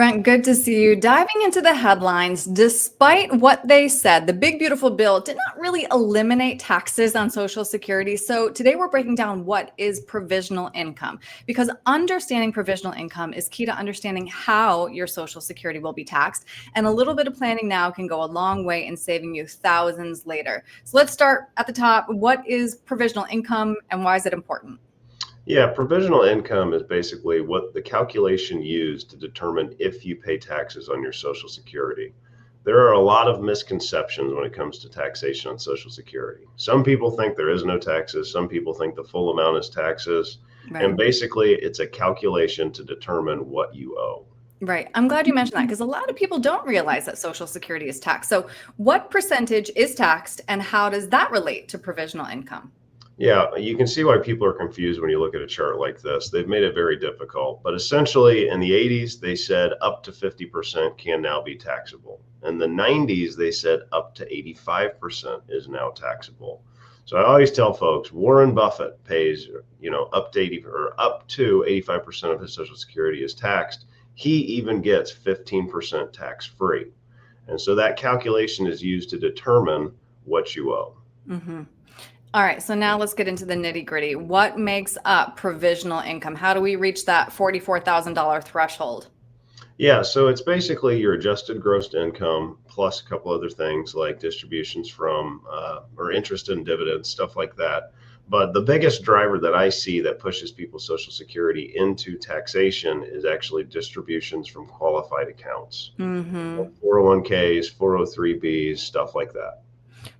Brent, good to see you. Diving into the headlines, despite what they said, the big, beautiful bill did not really eliminate taxes on Social Security. So today we're breaking down what is provisional income, because understanding provisional income is key to understanding how your Social Security will be taxed. And a little bit of planning now can go a long way in saving you thousands later. So let's start at the top. What is provisional income and why is it important? Yeah, provisional income is basically what the calculation used to determine if you pay taxes on your Social Security. There are a lot of misconceptions when it comes to taxation on Social Security. Some people think there is no taxes. Some people think the full amount is taxes. Right. And basically, it's a calculation to determine what you owe. Right. I'm glad you mentioned that because a lot of people don't realize that Social Security is taxed. So, what percentage is taxed and how does that relate to provisional income? Yeah, you can see why people are confused when you look at a chart like this. They've made it very difficult. But essentially, in the 80s, they said up to 50% can now be taxable. In the 90s, they said up to 85% is now taxable. So I always tell folks, Warren Buffett pays, up to 80 or up to 85% of his Social Security is taxed. He even gets 15% tax free. And so that calculation is used to determine what you owe. hmm All right. So, now let's get into the nitty gritty. What makes up provisional income? How do we reach that $44,000 threshold? Yeah, so it's basically your adjusted gross income plus a couple other things like distributions from or interest and dividends, stuff like that. But the biggest driver that I see that pushes people's Social Security into taxation is actually distributions from qualified accounts, hmm 401ks, 403bs, stuff like that.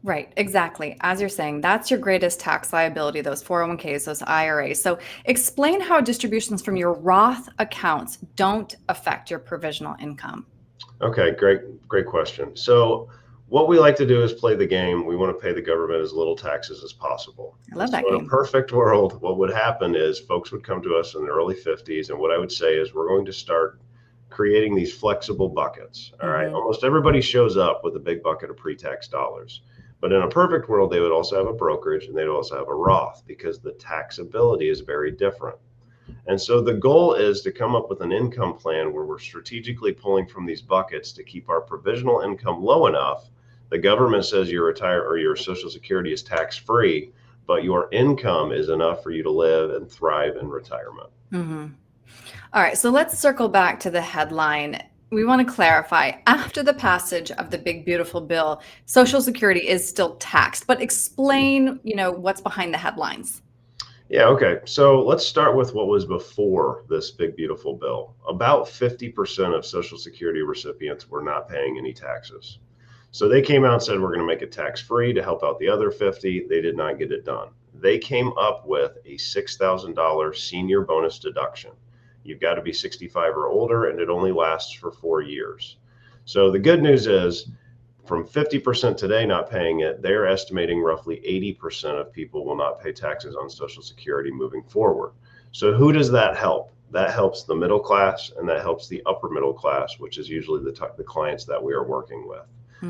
Right, exactly. As you're saying, that's your greatest tax liability, those 401ks, those IRAs. So explain how distributions from your Roth accounts don't affect your provisional income. Okay, great question. So what we like to do is play the game. We want to pay the government as little taxes as possible. I And love that so in a game. perfect world, what would happen is folks would come to us in the early 50s. And what I would say is we're going to start creating these flexible buckets. All right. hmm Almost everybody shows up with a big bucket of pre-tax dollars. But in a perfect world, they would also have a brokerage and they'd also have a Roth because the taxability is very different. And so the goal is to come up with an income plan where we're strategically pulling from these buckets to keep our provisional income low enough. The government says your retire or your Social Security is tax free, but your income is enough for you to live and thrive in retirement. hmm All right, so let's circle back to the headline. We want to clarify after the passage of the big beautiful bill, Social Security is still taxed, but explain, what's behind the headlines. Yeah, okay. So let's start with what was before this big, beautiful bill. About 50% of Social Security recipients were not paying any taxes. So they came out and said, we're going to make it tax free to help out the other 50. They did not get it done. They came up with a $6,000 senior bonus deduction. You've got to be 65 or older, and it only lasts for 4 years. So the good news is from 50% today not paying it, they're estimating roughly 80% of people will not pay taxes on Social Security moving forward. So who does that help? That helps the middle class and that helps the upper middle class, which is usually the clients that we are working with.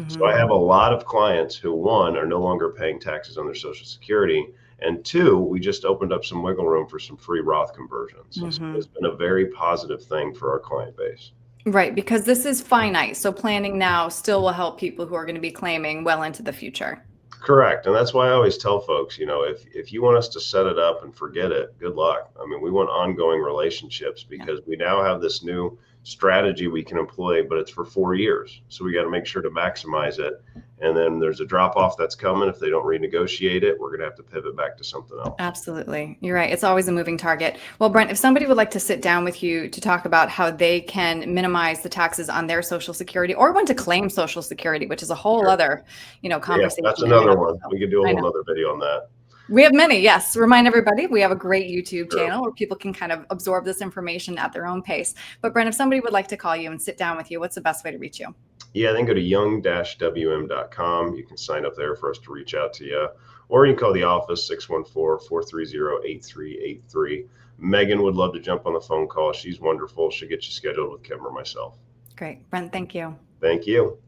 So I hmm have a lot of clients who, one, are no longer paying taxes on their Social Security, and two, we just opened up some wiggle room for some free Roth conversions. And so hmm it's been a very positive thing for our client base. Right, because this is finite. So planning now still will help people who are going to be claiming well into the future. Correct. And that's why I always tell folks, if you want us to set it up and forget it, good luck. I mean, we want ongoing relationships Yeah. because we now have this new strategy we can employ, but it's for 4 years. So we got to make sure to maximize it. And then there's a drop off that's coming. If they don't renegotiate it, we're going to have to pivot back to something else. Absolutely. You're right. It's always a moving target. Well, Brent, if somebody would like to sit down with you to talk about how they can minimize the taxes on their Social Security or when to claim Social Security, which is a whole Sure. other, Yeah, that's conversation in and another of one. itself. We could do a I whole know. nother video on that. We have many, yes. Remind everybody, we have a great YouTube Sure. channel where people can kind of absorb this information at their own pace. But Brent, if somebody would like to call you and sit down with you, what's the best way to reach you? Yeah, then go to young-wm.com. You can sign up there for us to reach out to you. Or you can call the office, 614-430-8383. Megan would love to jump on the phone call. She's wonderful. She'll get you scheduled with Kim or myself. Great. Brent, thank you. Thank you.